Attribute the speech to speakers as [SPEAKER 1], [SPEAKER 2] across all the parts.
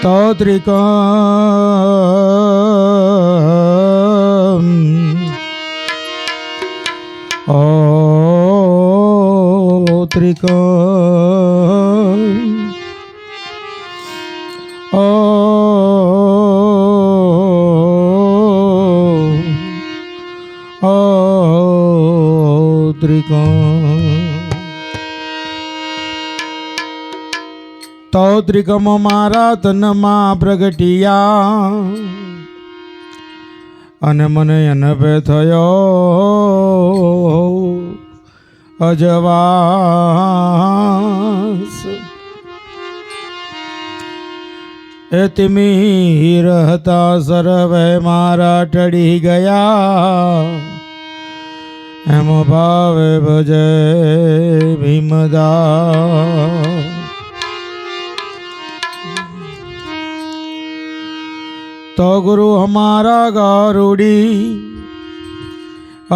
[SPEAKER 1] તૌત્રિકમ તૌત્રિકમ મારા તનમાં પ્રગટિયા અને મને અનભે થયો અજવાસ એ તિમિર હતા સર્વે મારા ટળી ગયા એમ ભાવે ભજે ભીમદા તો ગુરુ હમારા ગારુડી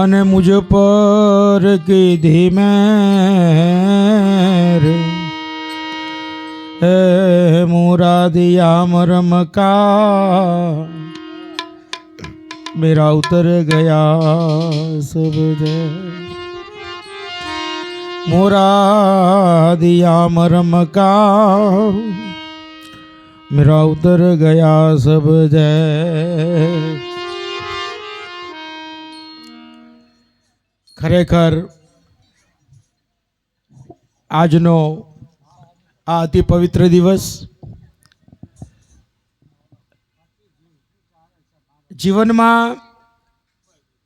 [SPEAKER 1] અને મુझ પર કીધી મેર હે મુરાદિયા મરમ કા मेरा उतर गया सब जय मोरा दिया मरम का मेरा उतर गया सब जय। ખરેખર આજનો આ અતિ પવિત્ર દિવસ જીવનમાં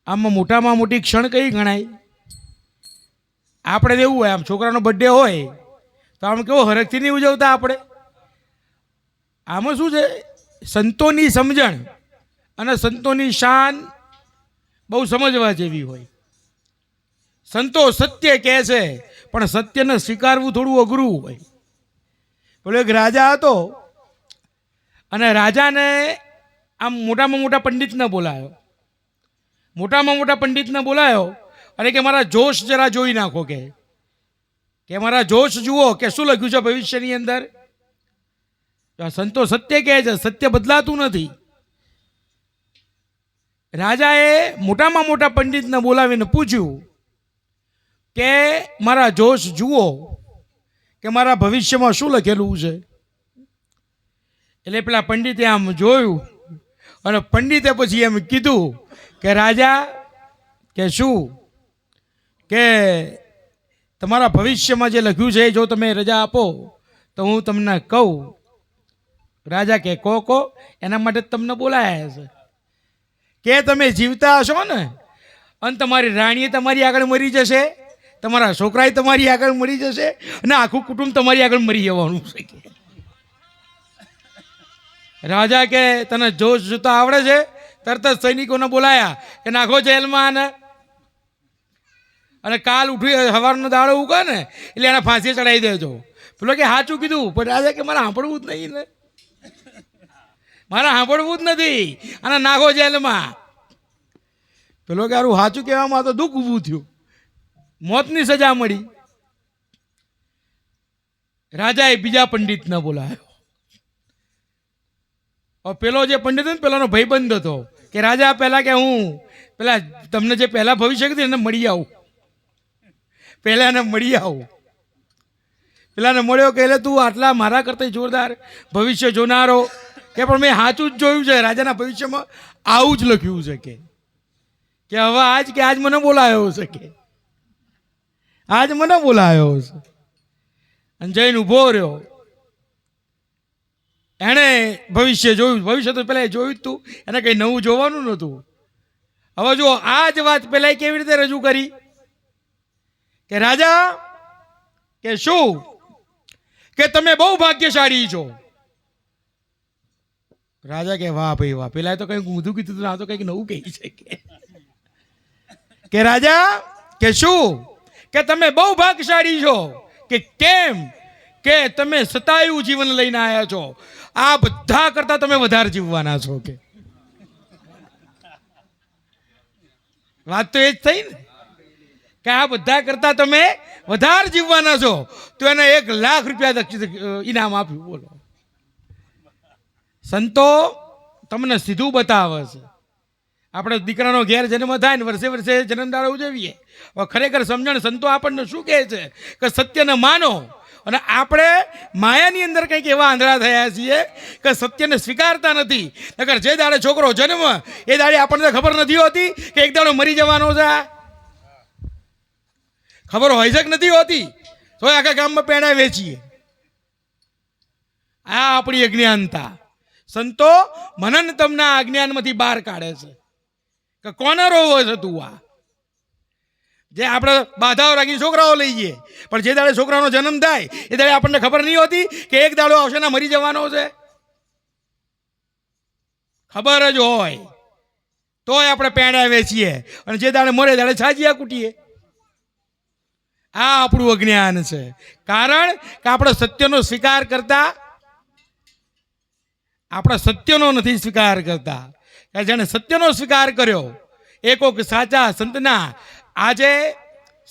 [SPEAKER 1] આમાં મોટામાં મોટી ક્ષણ કઈ ગણાય? આપણે એવું હોય, આમ છોકરાનો બર્થડે હોય તો આમ કેવો હરખથી નહીં ઉજવતા આપણે. આમાં શું છે, સંતોની સમજણ અને સંતોની શાન બહુ સમજવા જેવી હોય. સંતો સત્ય કહે છે પણ સત્યને સ્વીકારવું થોડું અઘરું હોય. પેલો એક રાજા હતો અને રાજાને આમ મોટામાં મોટા પંડિતને બોલાયો. મોટામાં મોટા પંડિતને બોલાયો અને કે મારા જોશ જરા જોઈ નાખો, કે મારા જોશ જુઓ કે શું લખ્યું છે ભવિષ્યની અંદર. સંતો સત્ય કહે છે, સત્ય બદલાતું નથી. રાજાએ મોટામાં મોટા પંડિતને બોલાવીને પૂછ્યું કે મારા જોશ જુઓ કે મારા ભવિષ્યમાં શું લખેલું છે. એટલે પેલા પંડિતે આમ જોયું અને પંડિતે પછી એમ કીધું કે રાજા કે શું, કે તમારા ભવિષ્યમાં જે લખ્યું છે જો તમે રજા આપો તો હું તમને કહું. રાજા કે કહો, એના માટે તમને બોલાયા છે કે તમે જીવતા હશો ને અને તમારી રાણીએ તમારી આગળ મરી જશે, તમારા છોકરાએ તમારી આગળ મરી જશે અને આખું કુટુંબ તમારી આગળ મરી જવાનું છે. રાજા કે તને જોશ જોતા આવડે છે? તરત જ સૈનિકોને બોલાયા કે નાખો જેલમાં અને કાલ ઉઠી સવારનો દાડો ઉગે ને એટલે એને ફાંસી ચડાવી દેજો. પેલો કે સાચું કીધું, પણ રાજા કે મારે સાંભળવું જ નહીં ને, મારે સાંભળવું જ નથી, અને નાખો જેલમાં. પેલો કે સારું સાચું કહેવામાં તો દુઃખ ઊભું થયું, મોતની સજા મળી. રાજાએ બીજા પંડિતને બોલાયો. પેલો જે પંડિત હતો ને પેલાનો ભાઈબંધ હતો કે રાજા પહેલા કે હું પેલા તમને જે પહેલા ભવિષ્ય કીધું એને મળી આવું, પહેલા એને મળી આવું. પેલાને મળ્યો કે એટલે તું આટલા મારા કરતા જોરદાર ભવિષ્ય જોનારો, કે પણ મેં સાચું જ જોયું છે, રાજાના ભવિષ્યમાં આવું જ લખ્યું છે કે હવે આજ મને બોલાયો છે, કે આજ મને બોલાયો છે. અને જઈને ઊભો રહ્યો. એણે ભવિષ્ય જોયું. ભવિષ્ય તો પેલા જોયું જ તું, એને કંઈ નવું જોવાનું નહોતું. હવે જો આ જ વાત પેલા કેવી રીતે રજૂ કરી કે રાજા કે શું, કે તમે બહુ ભાગ્યશાળી છો. રાજા કે વાહ ભાઈ વાહ, પેલા તો કંઈક ઊંધું કીધું હતું, આ તો કંઈક નવું કહી છે. કે રાજા કે શું, કે તમે બહુ ભાગ્યશાળી છો. કે કેમ? કે તમે સતાયું જીવન લઈને આવ્યા છો, આ બધા કરતા તમે વધારે જીવવાના છો. કે વાત તો એ જ થઈ ને, કે આ બધા કરતા તમે વધારે જીવવાના છો. તો એને 1 લાખ રૂપિયા ઇનામ આપ્યું. બોલો, સંતો તમને સીધું બતાવે છે. આપણે દીકરાનો ઘેર જન્મ થાય ને વર્ષે વર્ષે જન્મદાડો ઉજવીએ. હવે ખરેખર સમજણ સંતો આપણને શું કહે છે કે સત્યને માનો. અને આપણે માયાની અંદર કંઈક એવા આંધળા થયા છીએ કે સત્યને સ્વીકારતા નથી. નકર જે દાડે છોકરો જન્મ એ દાડે આપણને ખબર નથી હોતી કે એક દાડો મરી જવાનો છે. ખબર હોય છે કે નથી હોતી તો આખા ગામમાં પેડા વેચીએ. આ આપણી અજ્ઞાનતા. સંતો મનન તમના અજ્ઞાનમાંથી બહાર કાઢે છે કે કોને રોવો છે તું. આ જે આપણે બાધાઓ રાખી છોકરાઓ લઈએ પણ જે દાડે છોકરાનો જન્મ થાય એ દાડે આપણને ખબર નહીં હોતી કે એક દાડો આવશે ને મરી જવાનો છે. ખબર જ હોય તોય આપણે પેંડા વેચીએ અને જે દાડે મરે દાડે છાજિયા કૂટીએ. આ આપણું અજ્ઞાન છે. કારણ કે આપણે સત્યનો સ્વીકાર કરતા, આપણે સત્યનો નથી સ્વીકાર કરતા. જેને સત્યનો સ્વીકાર કર્યો એ કોક સાચા સંતના આજે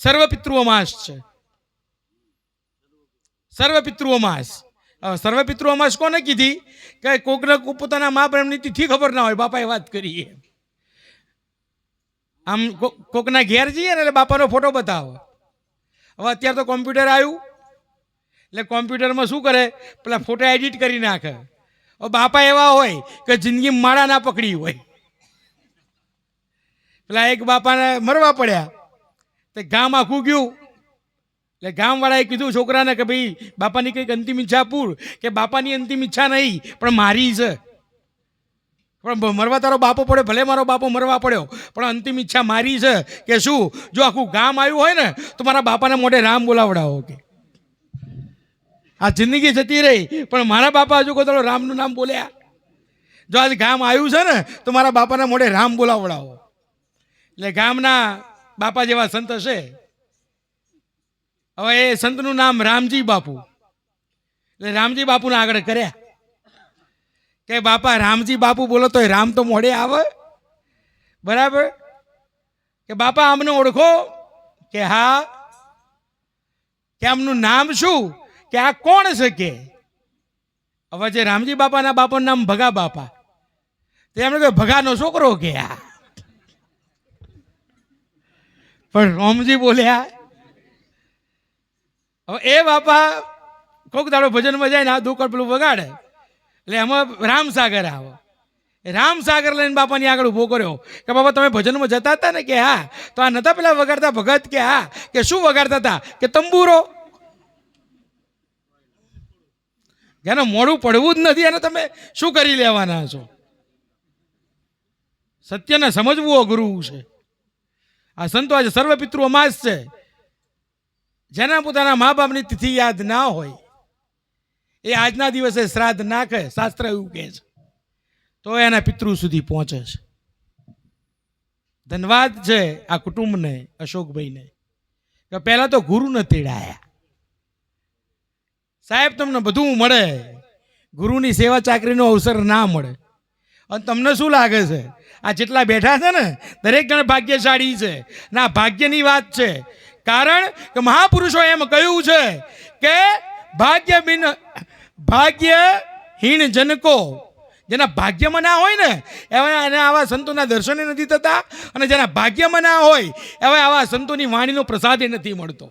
[SPEAKER 1] સર્વપિતૃઓ માસ છે. સર્વપિતૃઓ માસ. સર્વપિતૃઓ માસ કોને કીધી કે કોકને પોતાના મા પ્રેમની તિથિ ખબર ના હોય. બાપાએ વાત કરી. આમ કોકના ઘેર જઈએ ને એટલે બાપાનો ફોટો બતાવો. હવે અત્યારે તો કોમ્પ્યુટર આવ્યું એટલે કોમ્પ્યુટરમાં શું કરે પેલા ફોટા એડિટ કરી નાખે. બાપા એવા હોય કે જિંદગી માળા ના પકડી હોય. પેલા એક બાપાને મરવા પડ્યા તે ગામ આખું ગયું એટલે ગામવાળાએ કીધું છોકરાને કે ભાઈ બાપાની કંઈક અંતિમ ઈચ્છા પૂર. કે બાપાની અંતિમ ઈચ્છા નહીં પણ મારી છે. પણ મરવા તારો બાપો પડ્યો, ભલે મારો બાપો મરવા પડ્યો પણ અંતિમ ઈચ્છા મારી છે. કે શું? જો આખું ગામ આવ્યું હોય ને તો મારા બાપાને મોઢે રામ બોલાવડાવો. કે આ જિંદગી જતી રહી પણ મારા બાપા હજુ કોઈ રામનું નામ બોલ્યા. જો આજ ગામ આવ્યું છે ને તો મારા બાપાના મોઢે રામ બોલાવડાવો. એટલે ગામના બાપા જેવા સંત હશે. હવે એ સંતનું નામ રામજી બાપુ. એટલે રામજી બાપુને આગળ કર્યા કે બાપા રામજી બાપુ બોલો તો રામ તો મોઢે આવે. બરાબર કે બાપા આમને ઓળખો? કે હા. કે આમનું નામ શું? કે આ કોણ છે? કે હવે જે રામજી બાપાના બાપાનું નામ ભગા બાપા. તો એમને કહે ભગાનો છોકરો. કે આ પણ રામજી બોલ્યા. હવે એ બાપા કોક દાડો ભજનમાં જાય ને આ દુકડ પેલું વગાડે એટલે એમાં રામસાગર આવે. રામસાગર લઈને બાપાની આગળ ઊભો કર્યો કે બાપા તમે ભજનમાં જતા હતા ને? કે હા. તો આ નતા પેલા વગાડતા ભગત? કે હા. કે શું વગાડતા હતા? કે તંબુરો. જેને મોડું પડવું જ નથી એને તમે શું કરી લેવાના છો? સત્યને સમજવું અઘરું છે. આ સંતો આજે સર્વપિતૃઓ માસ છે. જેના પોતાના મા બાપની તિથિ યાદ ના હોય એ આજના દિવસે શ્રાદ્ધ નાખે. શાસ્ત્ર એવું કહે છે તો એના પિતૃ સુધી પહોંચે છે. ધન્યવાદ છે આ કુટુંબને, અશોકભાઈને, કે પહેલા તો ગુરુને તેડાયા. સાહેબ તમને બધું મળે, ગુરુની સેવા ચાકરીનો અવસર ના મળે. અને તમને શું લાગે છે આ જેટલા બેઠા છે ને દરેક જણ ભાગ્યશાળી છે? ના, ભાગ્યની વાત છે. કારણ કે મહાપુરુષો એમ કહ્યું છે કે ભાગ્યહીન જનકો, જેના ભાગ્યમાં ના હોય ને એવા આવા સંતોના દર્શને નથી થતા. અને જેના ભાગ્યમાં ના હોય એવા આવા સંતોની વાણીનો પ્રસાદ નથી મળતો.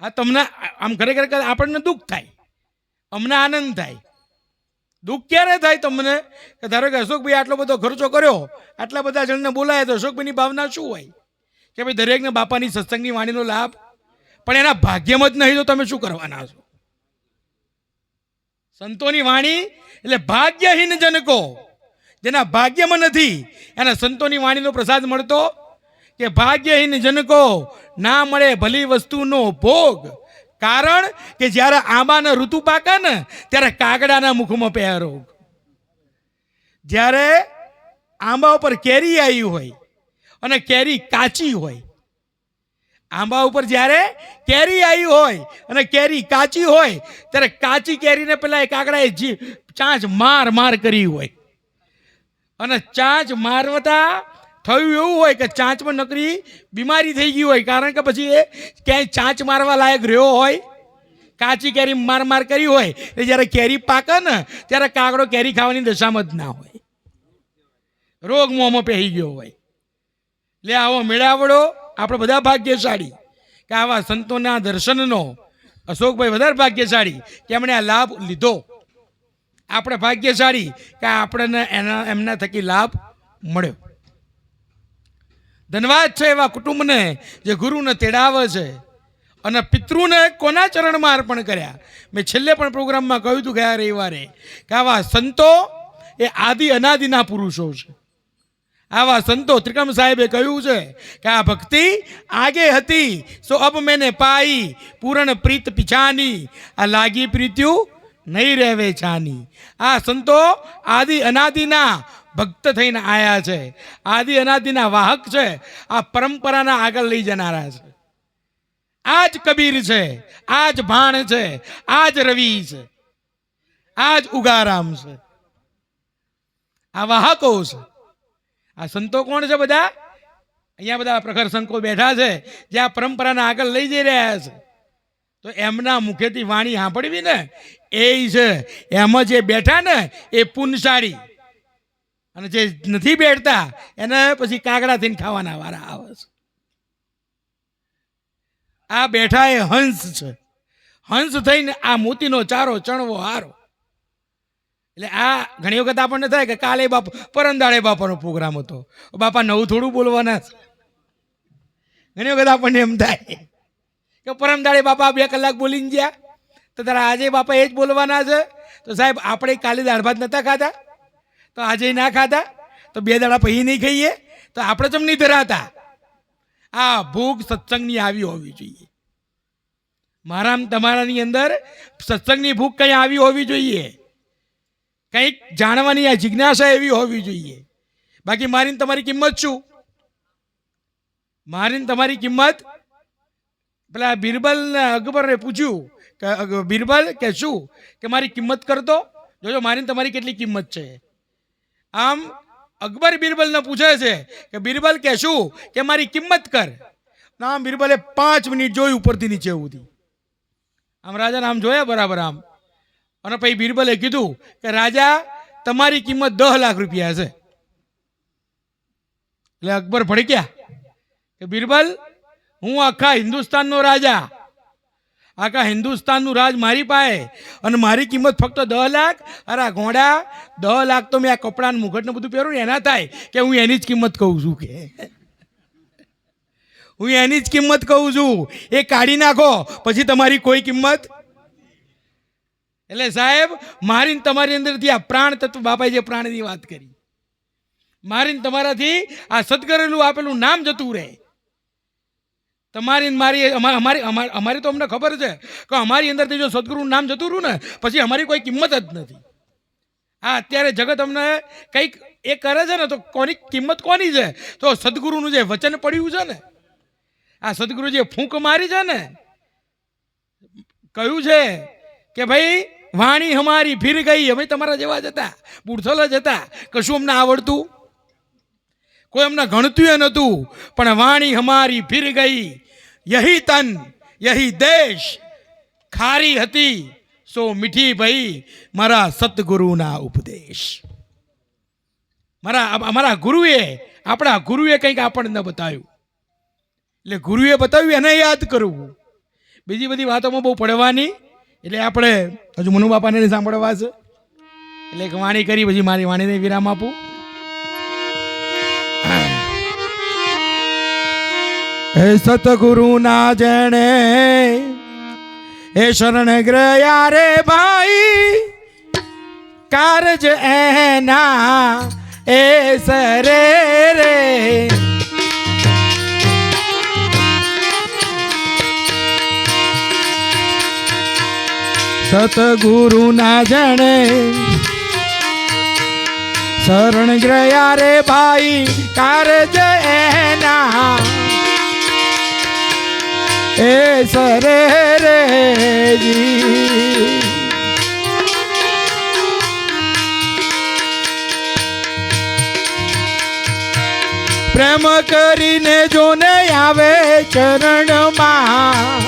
[SPEAKER 1] આ તમને આમ ખરેખર આપણને દુઃખ થાય, અમને આનંદ થાય. દુઃખ ક્યારે થાય તમને? કે ધારો કે અશોકભાઈ આટલો બધો ખર્ચો કર્યો, આટલા બધા જણને બોલાય તો અશોકભાઈની ભાવના શું હોય? કે ભાઈ દરેકને બાપાની સત્સંગની વાણીનો લાભ. પણ એના ભાગ્યમાં જ નહીં તો તમે શું કરવાના છો? સંતોની વાણી એટલે ભાગ્યહીન જનકો, જેના ભાગ્યમાં નથી એના સંતોની વાણીનો પ્રસાદ મળતો. કે ભાગ્યહીન જનકો ના મળે ભલી વસ્તુનો ભોગ. કારણ કે જ્યારે આંબાના ઋતુ પાકે ને ત્યારે કાગડાના મુખમાં પહેરો. જ્યારે આંબા ઉપર કેરી આવી હોય અને કેરી કાચી હોય, આંબા ઉપર જ્યારે કેરી આવી હોય અને કેરી કાચી હોય ત્યારે કાચી કેરીને પેલા એક કાગડાએ ચાંચ માર કરી હોય. અને ચાંચ મારવતા થયું એવું હોય કે ચાંચમાં નકરી બીમારી થઈ ગઈ હોય. કારણ કે પછી એ ક્યાંય ચાંચ મારવા લાયક રહ્યો હોય કાચી કેરી માર કરી હોય એ જ્યારે કેરી પાકે ને ત્યારે કાગડો કેરી ખાવાની દશામાં જ ના હોય, રોગ મોંમાં પહેરી ગયો હોય. લે આવો મેળાવડો આપણે બધા ભાગ્યશાળી કે આવા સંતોના દર્શનનો. અશોકભાઈ વધારે ભાગ્યશાળી કે એમણે આ લાભ લીધો. આપણે ભાગ્યશાળી કે આપણને એમના થકી લાભ મળ્યો. ધન્યવાદ છે એવા કુટુંબને જે ગુરુને તેડાવે છે અને પિતૃને કોના ચરણમાં અર્પણ કર્યા. મેં છેલ્લે પણ પ્રોગ્રામમાં કહ્યું હતું ગયા રવિવારે કે આવા સંતો એ આદિ અનાદિના પુરુષો છે. આવા સંતો ત્રિકમ સાહેબે કહ્યું છે કે આ ભક્તિ આગે હતી સો અબ મેને પાઈ પૂરણ પ્રીત પિછાની આ લાગી પ્રીત્યું નહીં રહેવે છાની. આ સંતો આદિ અનાદિના ભક્ત થઈને આયા છે, આદિ અનાદિના વાહક છે, આ પરંપરાના આગળ લઈ જનારા છે. આ જ કબીર છે, આ જ ભાણ છે, આ જ રવિ છે, આ જ ઉગારામ છે, આ વાહકો છે. આ સંતો કોણ છે? બધા અહીંયા બધા પ્રખર સંતો બેઠા છે જે આ પરંપરાના આગળ લઈ જઈ રહ્યા છે. તો એમના મુખેથી વાણી સાંભળવી ને એ છે. એમાં જે બેઠા ને એ પુનસાળી, અને જે નથી બેઠતા એને પછી કાગડા થઈને ખાવાના વારા આવે છે. આ બેઠા એ હંસ છે. હંસ થઈને આ મોતીનો ચારો ચણવો હારો. એટલે આ ઘણી વખત આપણને થાય કે કાલે પરમદાડે બાપાનો પ્રોગ્રામ હતો, બાપા નવું થોડું બોલવાના છે. ઘણી વખત આપણને એમ થાય કે પરમદાડે બાપા 2 કલાક બોલીને ગયા તો તારા આજે બાપા એ જ બોલવાના છે. તો સાહેબ આપણે કાલે દાળ ભાત નહોતા ખાધા તો આજે ના ખાધા તો 2 દાડા પછી નહીં ખાઈએ તો આપણે ચમ નહીં ધરાતા. આ ભૂખ સત્સંગની આવી હોવી જોઈએ. મારા તમારાની અંદર સત્સંગની ભૂખ કંઈ આવી હોવી જોઈએ, કંઈક જાણવાની આ જિજ્ઞાસા એવી હોવી જોઈએ. બાકી મારીને તમારી કિંમત શું? મારીને તમારી કિંમત પેલા બિરબલ ને અકબરે પૂછ્યું કે બિરબલ કે શું કે મારી કિંમત કરતો જોજો મારીને તમારી કેટલી કિંમત છે. આમ અકબર બિરબલને પૂછે છે કે બિરબલ કે શું કે મારી કિંમત કર. આમ બિરબલે 5 મિનિટ જોઈ ઉપરથી નીચે સુધી. આમ રાજાને આમ જોયા બરાબર આમ, અને પછી બિરબલે કીધું કે રાજા તમારી કિંમત 10 લાખ રૂપિયા છે. એટલે અકબર ભડક્યા કે બિરબલ હું આખા હિન્દુસ્તાનનો રાજા, આખા હિન્દુસ્તાનનું રાજ મારી પાસે અને મારી કિંમત ફક્ત 10 લાખ? અરે ઘોડા 10 લાખ તો મેં આ કપડાને મુગટને બધું પહેરું ને એના થાય કે હું એની જ કિંમત કહું છું, કે હું એની જ કિંમત કહું છું. એ કાઢી નાખો પછી તમારી કોઈ કિંમત. એટલે સાહેબ મારીને તમારી અંદરથી આ પ્રાણ તત્વ, બાપાએ જે પ્રાણની વાત કરી, મારીને તમારાથી આ સદગરેલું આપેલું નામ જતું રહે. તમારી મારી અમારી તો અમને ખબર છે કે અમારી અંદરથી જો સદગુરુનું નામ જતું રહ્યું ને પછી અમારી કોઈ કિંમત જ નથી. આ અત્યારે જગત અમને કંઈક એ કરે છે ને તો કોની કિંમત કોની છે? તો સદગુરુનું જે વચન પડ્યું છે ને, આ સદગુરુ જે ફૂંક મારી છે ને, કહ્યું છે કે ભાઈ વાણી હમારી ફીર ગઈ. અમે તમારા જેવા જ હતા, બુડથલ જ હતા, કશું અમને આવડતું, કોઈ અમને ગણતું નહોતું, પણ વાણી હમારી ફીર ગઈ. યહી તન યહી દેશ, ખારી હતી સો મીઠી ભઈ મારા સતગુરુના ઉપદેશ. અમારા ગુરુએ, આપણા ગુરુએ કંઈક આપણને બતાવ્યું, એટલે ગુરુએ બતાવ્યું એને યાદ કરવું. બીજી બધી વાતોમાં બહુ પડવાની, એટલે આપણે હજુ મનુ બાપાને સાંભળવા છે, એટલે એક વાણી કરી પછી મારી વાણીને વિરામ આપું. હે સતગુરુ ના જેણે એ શરણ ગયા રે ભાઈ, કારજ એના એ સરે રે. સતગુરુ ના જણે શરણ ગયા રે ભાઈ, કારજ એના એ સરે રે જી. પ્રેમ કરીને જોને આવે ચરણમાં,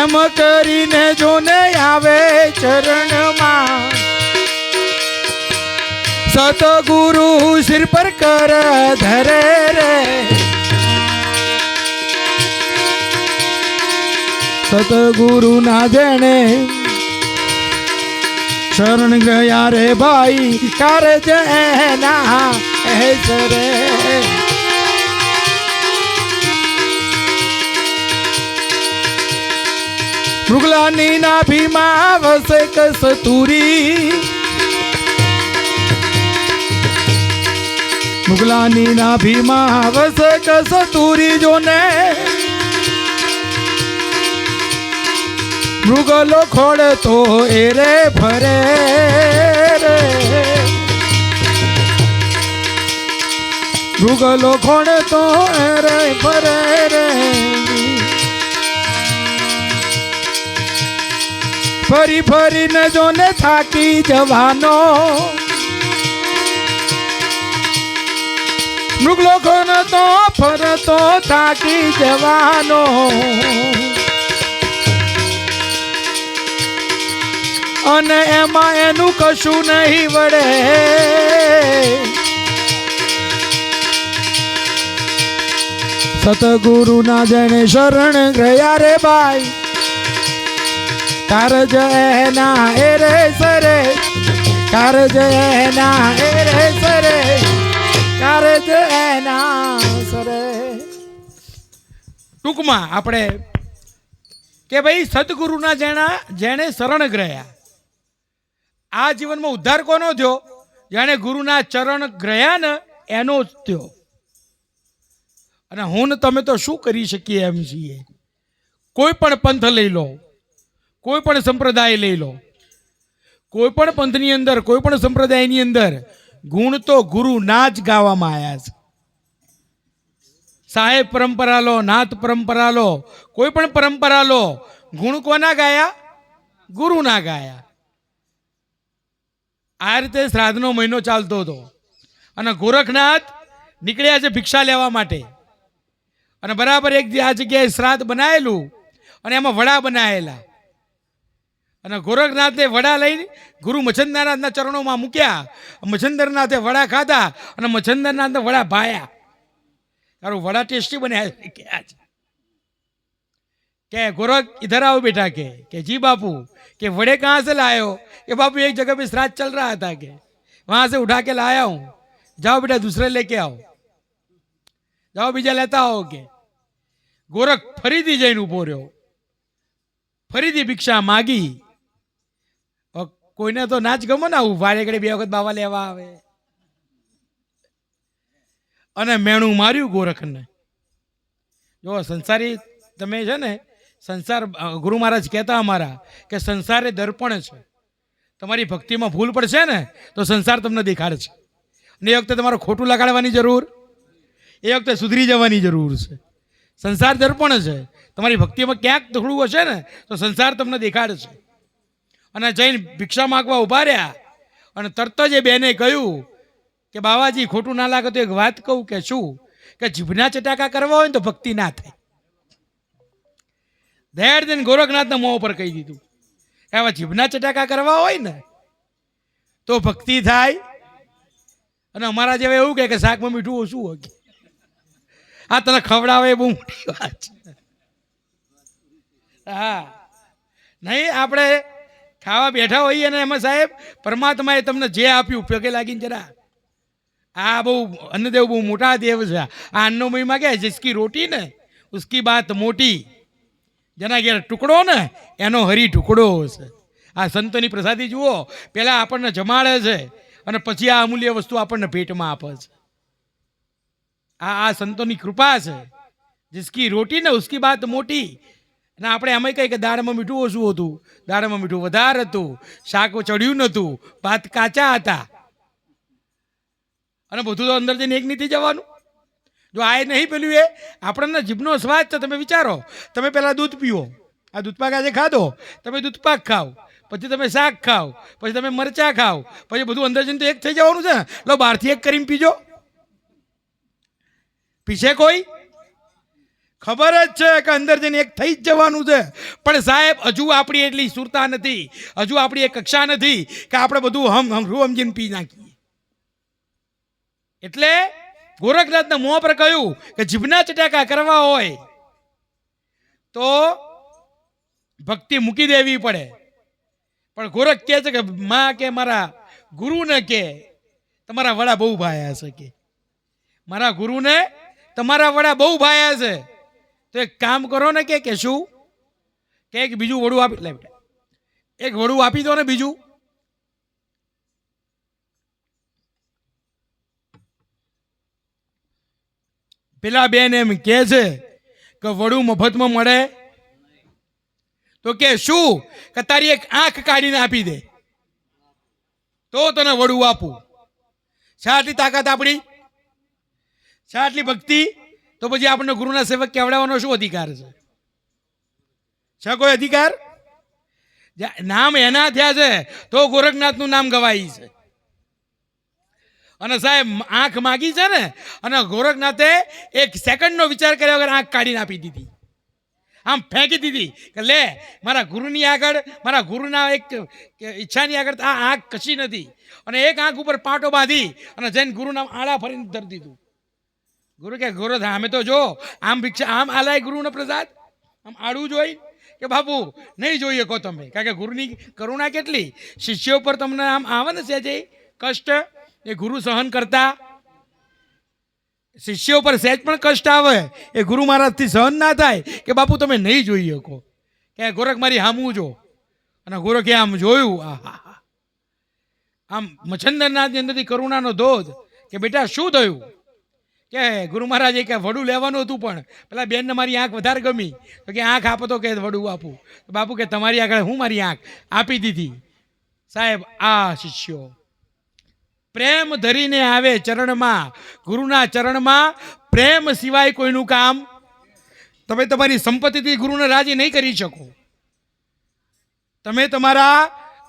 [SPEAKER 1] એમ કરીને જોને આવે ચરણમાં સતગુરુ સિર પર કર ધરે રે સતગુરુ ના જેણે શરણ ગયા રે ભાઈ કારજ એના હેસરે મૃગલાની નાભીમાં વસે કસ્તુરી મુગલાની નાભીમાં વસે કસ્તુરી જોને મૃગલો ખોડતો એ રે ફરે રે મૃગલો ખોડતો એ રે ફરે રે ફરી ફરીને જોને થાકી જવાનો મૃગલોકોને તો ફરતો થાકી જવાનો અને એમાં એનું કશું નહીં વળે સતગુરુ ના જણે શરણ ગયા રે ભાઈ કારજ એના એ રે સરે કારજ એના એ રે સરે કારજ એના સરે ટૂંકમાં આપણે કે ભાઈ સદગુરુના જેણે શરણ ગયા આ જીવનમાં ઉદ્ધાર કોનો થયો જેણે ગુરુના ચરણ ગયા ને એનો જ થયો અને હું ને તમે તો શું કરી શકીએ એમ છીએ કોઈ પણ પંથ લઈ લો કોઈ પણ સંપ્રદાય લઈ લો કોઈ પણ પંથની અંદર કોઈ પણ સંપ્રદાયની અંદર ગુણ તો ગુરુ ના જ ગાવામાં આવ્યા છે સાહેબ પરંપરા લો નાથ પરંપરા લો કોઈ પણ પરંપરા લો ગુણ કોના ગાયા ગુરુ ના ગાયા આ રીતે શ્રાદ્ધનો મહિનો ચાલતો હતો અને ગોરખનાથ નીકળ્યા છે ભિક્ષા લેવા માટે અને બરાબર એક આ જગ્યાએ શ્રાદ્ધ બનાવેલું અને એમાં વડા બનાવેલા અને ગોરખનાથે વડા લઈને ગુરુ મચ્છંદરનાથના ચરણોમાં મૂક્યા મચ્છંદરનાથે વડા ખાધા અને મચ્છંદરનાથને વડા ભાયા તારું વડા ટેસ્ટી બન્યા કે गोरख इधर आओ बेटा के जी बापू के वड़े कहाँ से लाए हो कि बापू एक जगह पे श्राद्ध चल रहा था के वहाँ से उठा के लाया हूँ जाओ बेटा दूसरे लेके आओ जाओ बीजा लेता हो के गोरख फरीदी जैन उभो रह्यो फरीदी भिक्षा मागी कोईने तो नाच गमो ना वारे घड़ी बे वखत बाबा लेवा आवे अने मेणुं मार्યું गोरखने जो संसारी तमे छे ने संसार गुरु महाराज कहता अमारा के संसार ए दर्पण है तमारी भक्ति में भूल पड़शे ने तो संसार तमने देखाड़े छे ने ए वखते तमारे खोटुं लगाड़वानी जरूर ए वखते सुधरी जवानी जरूर है संसार दर्पण है तमारी भक्ति में क्यांक थोड़ुं हशे ने तो संसार तमने देखाड़े छे अने जईने भिक्षा मागवा उभा रह्या अने तरत ज ए बेने कह्युं के बाबाजी खोटुं ना लागे तो एक वात कहूं के शुं के जीभना चटाका करवा होय तो भक्ति ना थाय धेर दिन गोरखनाथना मोह पर कही दीधुं एवा जीभना चटाका करवा होय ने तो भक्ति थाय अने अमारा जेवा एवुं के शाक में मीठुं ओछुं होय आ तने खवडावे बहु मोटी वात छे हाँ नहीं आपणे खावा बैठा होईए ने एमां साहेब परमात्माए तमने जे आप्युं पगे लागीने जरा आ बहु अन्नदेव बहु मोटा देव है आ अन्नो महिमा क्या है जिसकी रोटी ने उसकी बात मोटी जना घેર टुकड़ो ने एनो हरी टुकड़ो है आ संतोनी प्रसादी जुओ पहला आपने जमाड़े छे अने पछी आ अमूल्य वस्तु आपने भेट में आपे छे आ संतोनी कृपा है जिसकी रोटी ने उसकी बात मोटी ने आपणे एम कही के दाळ में मीठुं ओछुं हतुं दाळ में मीठुं वधारे हतुं शाक चढ़्युं नहोतुं भात काचा हता અને બધું તો અંદર જઈને એક નીતિ જવાનું જો આ નહીં પેલું એ આપણને જીભનો સ્વાદ છે તમે વિચારો તમે પહેલાં દૂધ પીવો આ દૂધપાક આજે ખાધો તમે દૂધપાક ખાઓ પછી તમે શાક ખાઓ પછી તમે મરચાં ખાઓ પછી બધું અંદર જઈને તો એક થઈ જવાનું છે લો બહારથી એક કરીને પીજો પીછે કોઈ ખબર જ છે કે અંદર જઈને એક થઈ જ જવાનું છે, પણ સાહેબ હજુ આપણી એટલી સુરતા નથી, હજુ આપણી એ કક્ષા નથી કે આપણે બધું સમજીને પી નાખીએ. એટલે ગોરખનાથના મોં પર કહ્યું કે જીભના ચટાકા કરવા હોય તો ભક્તિ મૂકી દેવી પડે. પણ ગોરખ કહે છે કે માં કે મારા ગુરુને કે તમારા વડા બહુ ભાયા છે, કે મારા ગુરુને તમારા વડા બહુ ભાયા છે, તો એક કામ કરો ને કે શું કે એક બીજું વડું આપી લે, એક વડું આપી દો ને બીજું. પેલા બેન એમ કે છે કે વડું મફતમાં મળે, તો કે શું કે તારી એક આંખ કાઢીને આપી દે તો તને વડું આપું. શા આટલી તાકાત આપણી, શા આટલી ભક્તિ? તો પછી આપણને ગુરુના સેવક કહેવડાવવાનો શું અધિકાર છે? છે કોઈ અધિકાર? નામ એના થયા છે તો ગોરખનાથનું નામ ગવાય છે. અને સાહેબ આંખ માગી છે ને, અને ગોરખનાથે એક સેકન્ડનો વિચાર કર્યા વગર આંખ કાઢીને આપી દીધી, આમ ફેંકી દીધી કે લે, મારા ગુરુની આગળ, મારા ગુરુના એક ઈચ્છાની આગળ આ આંખ કશી નથી. અને એક આંખ ઉપર પાટો બાંધી અને જઈને ગુરુના આળા ફરીને ધરી દીધું. ગુરુ કે ગોરખ અમે તો જો આમ ભિક્ષા આમ આલાય ગુરુનો પ્રસાદ, આમ આડું જોઈ કે બાપુ નહીં જોઈએ કહો તમે, કારણ કે ગુરુની કરુણા કેટલી શિષ્યો પર તમને આમ આવે ને સહેજે કષ્ટ, એ ગુરુ સહન કરતા. શિષ્યો પર સહેજ પણ કષ્ટ આવે એ ગુરુ મહારાજથી સહન ના થાય કે બાપુ તમે નહીં જોઈ શકો, કે ગોરખ મારી હામું જો. અને ગોરખે આમ જોયું, આમ મચ્છંદરનાથની અંદરથી કરુણાનો ધોધ કે બેટા શું થયું? કે ગુરુ મહારાજે કે વડું લેવાનું હતું, પણ પેલા બેનને મારી આંખ વધારે ગમી, તો કે આંખ આપો તો કે વડું આપું. તો બાપુ કે તમારી આગળ હું મારી આંખ આપી દીધી. સાહેબ આ શિષ્યો પ્રેમ ધરીને આવે ચરણમાં, ગુરુના ચરણમાં પ્રેમ સિવાય કોઈનું કામ. તમે તમારી સંપત્તિથી ગુરુને રાજી નહીં કરી શકો, તમે તમારા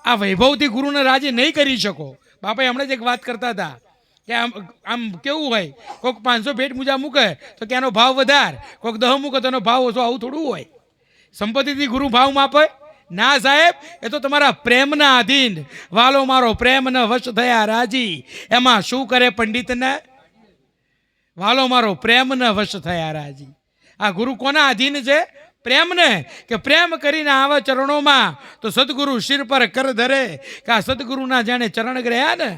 [SPEAKER 1] આ વૈભવથી ગુરુને રાજી નહીં કરી શકો. બાપાએ હમણાં જ એક વાત કરતા હતા કે આમ કેવું હોય, કોઈક 500 ભેટ મૂજા મૂકે તો કે એનો ભાવ વધાર, કોઈક 10 મૂકે તો એનો ભાવ ઓછો. આવું થોડું હોય? સંપત્તિથી ગુરુ ભાવ માપે ના સાહેબ, એ તો તમારા પ્રેમના આધીન. વાલો મારો પ્રેમને વશ થયા રાજી, એમાં શું કરે પંડિતને? વાલો મારો પ્રેમને વશ થયા રાજી. આ ગુરુ કોના આધીન છે? પ્રેમને. કે પ્રેમ કરીને આવે ચરણોમાં તો સદગુરુ શિર પર કર ધરે. કે આ સદગુરુના જાણે ચરણ ગયા ને,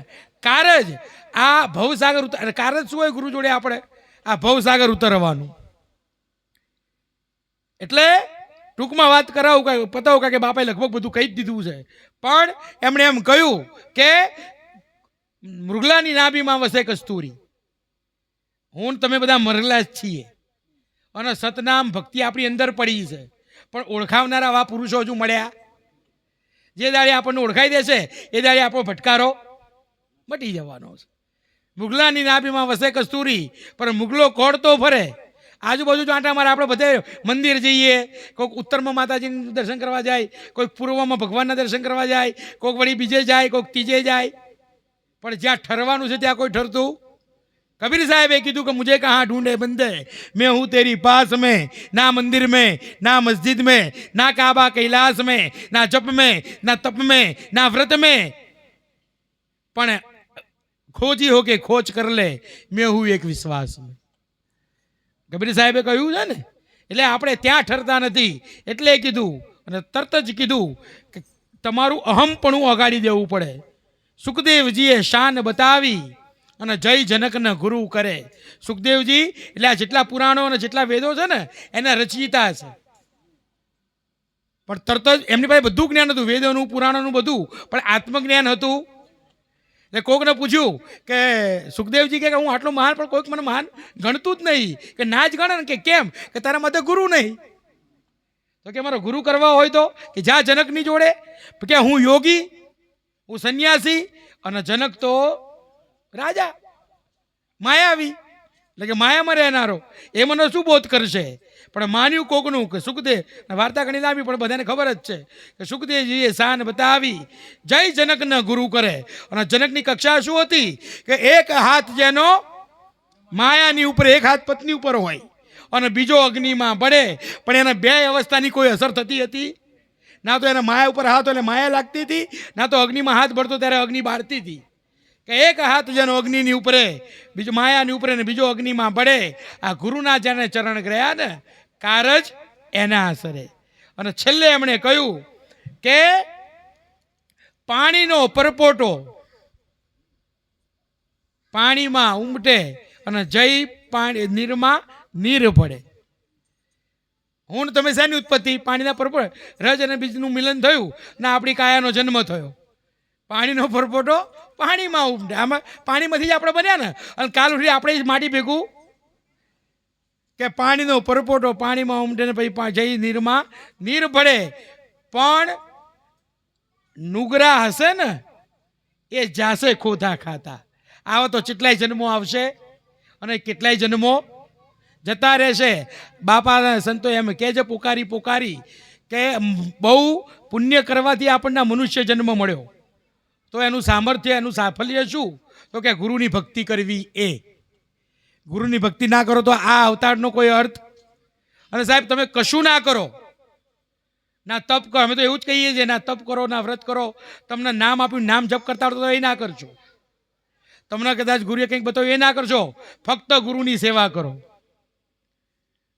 [SPEAKER 1] કારજ આ ભવસાગર ઉતર. કારજ શું હોય ગુરુ જોડે? આપણે આ ભવસાગર ઉતરવાનું. એટલે ટૂંકમાં વાત કરાવું કે પતાવું, કે બાપાએ લગભગ બધું કહી જ દીધું છે, પણ એમણે એમ કહ્યું કે મૃગલાની નાભીમાં વસે કસ્તુરી. હું તમે બધા મરગલા જ છીએ, અને સતનામ ભક્તિ આપણી અંદર પડી છે, પણ ઓળખાવનારા આવા પુરુષો હજુ મળ્યા? જે દાડે આપણને ઓળખાઈ દેશે એ દાડે આપણો ભટકારો મટી જવાનો છે. મુગલાની નાભીમાં વસે કસ્તુરી, પણ મુગલો કોડતો ફરે. આજુબાજુ આંટા મારે. આપણે બધે મંદિર જઈએ, કોઈક ઉત્તરમાં માતાજીનું દર્શન કરવા જાય, કોઈક પૂર્વમાં ભગવાનના દર્શન કરવા જાય, કોઈક વળી બીજે જાય, કોઈક ત્રીજે જાય, પણ જ્યાં ઠરવાનું છે ત્યાં કોઈ ઠરતું. कबीर साहब ने कीधु कि मुझे कहाँ ढूंढे बंदे, मैं हूँ तेरी पास में, ना मंदिर में, ना मस्जिद में, ना काबा कैलाश में, ना जप में, ना तप में, ना व्रत में, पण खोजी हो के खोज कर ले, मैं हूँ एक विश्वास में. कबीर साहेबे कह્યું છે ને, એટલે આપણે ત્યાં ઠરતા નથી. એટલે કીધું અને તરત જ કીધું કે તમારું અહમપણું અગાડી દેવું પડે. સુખદેવજીએ શાન બતાવી અને જય જનકને ગુરુ કરે. સુખદેવજી એટલે આ જેટલા પુરાણો અને જેટલા વેદો છે ને એના રચયિતા છે, પણ તરત જ એમની પાસે બધું જ્ઞાન હતું, વેદોનું પુરાણોનું બધું, પણ આત્મજ્ઞાન હતું. એટલે કોકને પૂછ્યું કે સુખદેવજી કે હું આટલો મહાન, પણ કોઈક મને મહાન ગણતું જ નહીં. કે ના જ ગણે ને. કે કેમ? કે તારા માટે ગુરુ નહીં. તો કે મારો ગુરુ કરવા હોય તો કે જા જનકની જોડે. કે હું યોગી, હું સંન્યાસી, અને જનક તો રાજા માયાવી, એટલે કે માયામાં રહેનારો. એ મને શું બોધ કરશે? પણ માન્યું કોકનું કે સુખદેવ. વાર્તા ઘણી લાંબી, પણ બધાને ખબર જ છે કે સુખદેવજીએ શાન બતાવી, જય જનકને ગુરુ કરે. અને જનકની કક્ષા શું હતી? કે એક હાથ જેનો માયાની ઉપર, એક હાથ પત્ની ઉપર હોય, અને બીજો અગ્નિમાં પડે, પણ એના બે અવસ્થાની કોઈ અસર થતી હતી? ના તો એના માયા ઉપર હાથ એટલે માયા લાગતી હતી, ના તો અગ્નિમાં હાથ ભરતો ત્યારે અગ્નિ બાળતી હતી. કે એક હાથ જેનો અગ્નિની ઉપરે, બીજો માયાની ઉપરે ને બીજો અગ્નિમાં પડે, આ ગુરુના જેને ચરણ ગયા ને કારજ એના અસરે. અને છેલ્લે એમણે કહ્યું કે પાણીનો પરપોટો પાણીમાં ઉમટે અને જય પાણી નીરમાં નીર પડે. હું ને તમે શાની ઉત્પત્તિ? પાણીના પરપોટો. રજ અને બીજનું મિલન થયું ને આપણી કાયાનો જન્મ થયો. પાણીનો પરપોટો પાણીમાં ઉમટે. આમાં પાણીમાંથી જ આપણે બન્યા ને. અને કાલ ઉઠી આપણે જ માટી ભેગું કે પાણીનો પરપોટો પાણીમાં ઉમટે ને પછી જઈ નીરમાં નીર પડે. પણ નુગરા હશે ને એ જાશે ખોધા ખાતા. આવો તો કેટલાય જન્મો આવશે અને કેટલાય જન્મો જતા રહેશે. બાપા સંતો એમ કે છે પોકારી પોકારી કે બહુ પુણ્ય કરવાથી આપણને મનુષ્ય જન્મ મળ્યો, તો એનું સામર્થ્ય એનું સાફલ્ય શું? તો કે ગુરુની ભક્તિ કરવી. એ ગુરુની ભક્તિ ના કરો તો આ અવતારનો કોઈ અર્થ. અને સાહેબ તમે કશું ના કરો, ના તપ કરો, અમે તો એવું જ કહીએ છીએ, ના તપ કરો ના વ્રત કરો, તમને નામ આપ્યું નામ જપ કરતા તો એ ના કરજો. તમને કદાચ ગુરુએ કંઈક બતાવ્યું એ ના કરજો. ફક્ત ગુરુની સેવા કરો.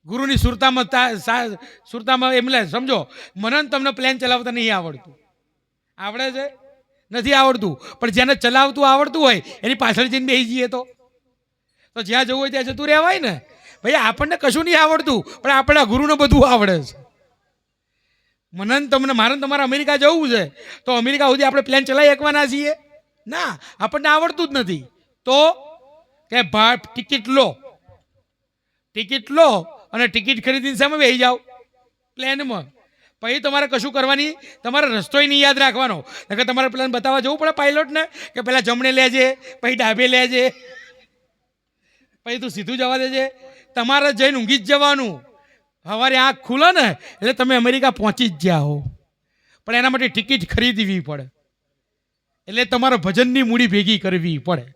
[SPEAKER 1] ગુરુની સુરતામાં એમ લે સમજો, મને તમને પ્લેન ચલાવતા નહીં આવડતું. આવડે છે? નથી આવડતું. પણ જેને ચલાવતું આવડતું હોય એની પાછળ જઈને બેસી જઈએ તો જ્યાં જવું હોય ત્યાં જતું રહેવાય ને. ભાઈ આપણને કશું નહીં આવડતું, પણ આપણા ગુરુને બધું આવડે છે. મને તમને મારે તમારે અમેરિકા જવું છે તો અમેરિકા સુધી આપણે પ્લેન ચલાવી શકવાના છીએ? ના, આપણને આવડતું જ નથી. તો કે ટિકિટ લો, ટિકિટ લો અને ટિકિટ ખરીદીને સામે બેસી જાઓ પ્લેનમાં. પછી તમારે કશું કરવાની, તમારે રસ્તોય નહીં યાદ રાખવાનો. નકર તમારે પ્લેન બતાવવા જવું પડે પાયલોટને કે પહેલાં જમણે લેજે, પછી ડાબે લેજે, પછી તું સીધું જવા દેજે. તમારે જઈને ઊંઘી જ જવાનું. સવારે આંખ ખુલે ને એટલે તમે અમેરિકા પહોંચી જ જાઓ. પણ એના માટે ટિકિટ ખરીદવી પડે. એટલે તમારે ભજનની મૂડી ભેગી કરવી પડે.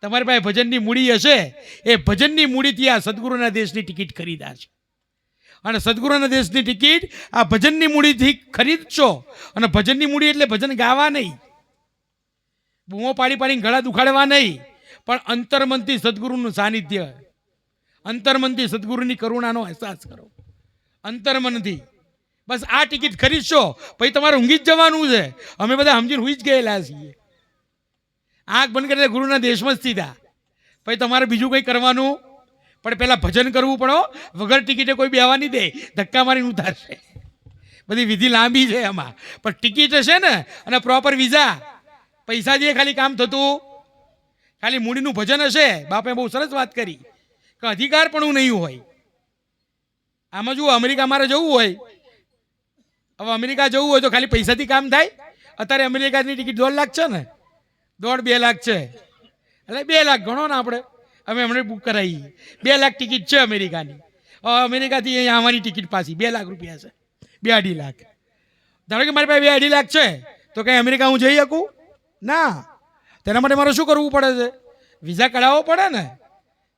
[SPEAKER 1] તમારી પાસે ભજનની મૂડી હશે, એ ભજનની મૂડીથી આ સદગુરુના દેશની ટિકિટ ખરીદાશે. અને સદગુરુના દેશની ટિકિટ આ ભજનની મૂડીથી ખરીદશો. અને ભજનની મૂડી એટલે ભજન ગાવા નહીં, બૂમો પાડી પાડીને ગળા દુખાડવા નહીં, પણ અંતરમનથી સદગુરુનું સાનિધ્ય, અંતરમનથી સદગુરુની કરુણાનો અહેસાસ કરો. અંતરમનથી બસ આ ટિકિટ ખરીદશો, પછી તમારે ઊંઘી જ જવાનું છે. અમે બધા સમજીને ઊંઘી જ ગયેલા છીએ. આંખ બંધ કરીને ગુરુના દેશમાં જ સીધા. પછી તમારે બીજું કંઈ કરવાનું પણ પહેલાં ભજન કરવું પડો. વગર ટિકિટે કોઈ બેહવા નહીં દે, ધક્કા મારીને ઉતારશે. બધી વિધિ લાંબી છે એમાં. પણ ટિકિટ હશે ને અને પ્રોપર વિઝા, પૈસા જે ખાલી કામ થતું, ખાલી મૂડીનું ભજન હશે. બાપે બહુ સરસ વાત કરી કે અધિકાર પણ નહીં હોય. આમાં જુઓ, અમેરિકા મારે જવું હોય, હવે અમેરિકા જવું હોય તો ખાલી પૈસાથી કામ થાય? અત્યારે અમેરિકાની ટિકિટ 1.5 લાખ છે ને, 1.5-2 લાખ છે. એટલે 2 લાખ ગણો ને આપણે, અમે હમણાં બુક કરાવી 2 લાખ ટિકિટ છે અમેરિકાની. અમેરિકાથી અહીંયા આવવાની ટિકિટ પાછી 2 લાખ રૂપિયા છે, 2-2.5 લાખ. ધારો કે મારી પાસે 2-2.5 લાખ છે તો કંઈ અમેરિકા હું જઈ શકું? ના. તેના માટે મારે શું કરવું પડે છે? વિઝા કઢાવવો પડે ને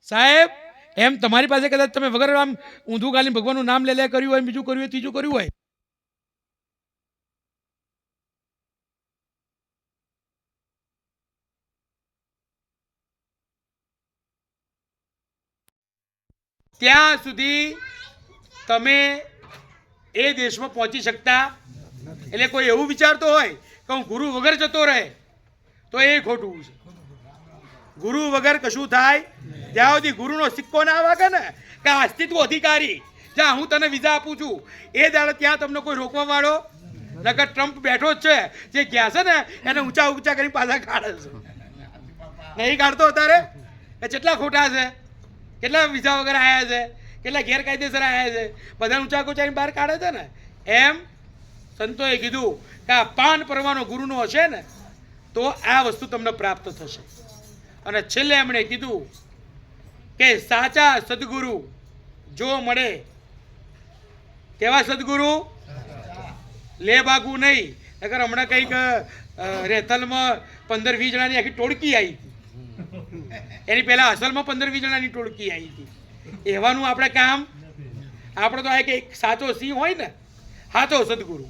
[SPEAKER 1] સાહેબ. એમ તમારી પાસે કદાચ તમે વગર આમ ઊંધું ગાલીને ભગવાનનું નામ લે કર્યું હોય, બીજું કર્યું હોય, ત્રીજું કર્યું હોય, ત્યાં સુધી તમે એ દેશમાં પહોંચી શકતા. એટલે કોઈ એવું વિચારતો હોય કે હું ગુરુ વગર જતો રહે તો એ ખોટું છે. ગુરુ વગર કશું થાય જ્યાં સુધી ગુરુનો સિક્કો ના વાગે ને કે અસ્તિત્વ અધિકારી, જ્યાં હું તને વિઝા આપું છું એ દાડે ત્યાં તમને કોઈ રોકવા વાળો નકર ટ્રમ્પ બેઠો જ છે, જે ગયા છે ને એને ઊંચા ઊંચા કરીને પાછા કાઢે છે. નહીં કાઢતો અત્યારે એ કેટલા ખોટા છે, કેટલા વિઝા વગર આવ્યા છે, કેટલા ગેરકાયદેસર આવ્યા છે, બધા ઊંચા ઊંચાઈને બહાર કાઢે છે ને. એમ સંતોએ કીધું કે આ પાન પરવાનો ગુરુનો હશે ને તો આ વસ્તુ તમને પ્રાપ્ત થશે. અને છેલ્લે એમણે કીધું કે સાચા સદગુરુ જો મળે, કેવા સદગુરુ? લે ભાગું નહીં. નકર હમણાં કંઈક રેથલમાં 15-20 જણાની આખી ટોળકી આવી હતી. એની પહેલાં અસલમાં 15-20 જણાની ટોળકી આવી હતી. એવાનું આપણે કામ. આપણે તો આ કે એક સાચો સિંહ હોય ને, સાચો સદગુરુ,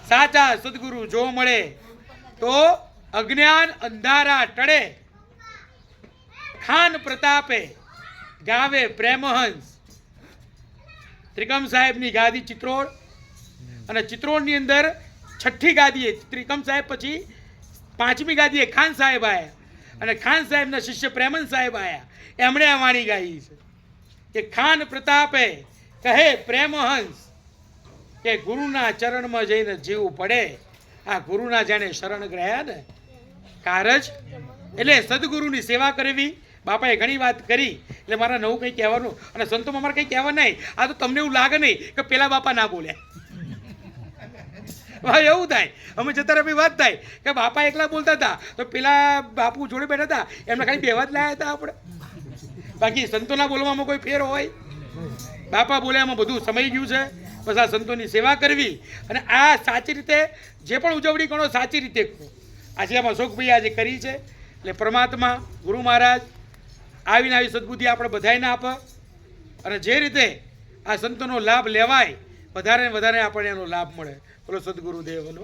[SPEAKER 1] સાચા સદગુરુ જો મળે તો અજ્ઞાન અંધારા ટળે, ખાન પ્રતાપે ગાવે પ્રેમહંસ. ત્રિકમ સાહેબની ગાદી ચિત્રોડ, અને ચિત્રોડની અંદર છઠ્ઠી ગાદીએ ત્રિકમ સાહેબ પછી 5મી ગાદીએ ખાન સાહેબ આવ્યા, અને ખાન સાહેબના શિષ્ય પ્રેમન સાહેબ આવ્યા. એમણે આ વાણી ગાઈ છે કે ખાન પ્રતાપે કહે પ્રેમહંસ કે ગુરુના ચરણમાં જઈને જીવવું પડે. આ ગુરુના જાણે શરણ ગયા ને કારજ, એટલે સદગુરુની સેવા કરવી. બાપાએ ઘણી વાત કરી, એટલે મારા નવું કંઈ કહેવાનું, અને સંતોમાં મારે કંઈ કહેવા નહીં. આ તો તમને એવું લાગે નહીં કે પેલા બાપા ના બોલ્યા. ભાઈ એવું થાય, અમે જતા રહે વાત થાય કે બાપા એકલા બોલતા હતા તો પેલા બાપુ જોડે બેઠા હતા એમને ખાલી બેવા જ લાયા હતા આપણે. બાકી સંતોના બોલવામાં કોઈ ફેર હોય? બાપા બોલ્યામાં બધું સમય ગયું છે. બસ આ સંતોની સેવા કરવી, અને આ સાચી રીતે જે પણ ઉજવણી કરો સાચી રીતે કરો. આજે આમાં અશોકભાઈ આજે કરી છે, એટલે પરમાત્મા ગુરુ મહારાજ આવીને આવી સદબુદ્ધિ આપણે બધાને આપે, અને જે રીતે આ સંતોનો લાભ લેવાય વધારે ને વધારે આપણને એનો લાભ મળે. બોલો સદગુરુદેવનો.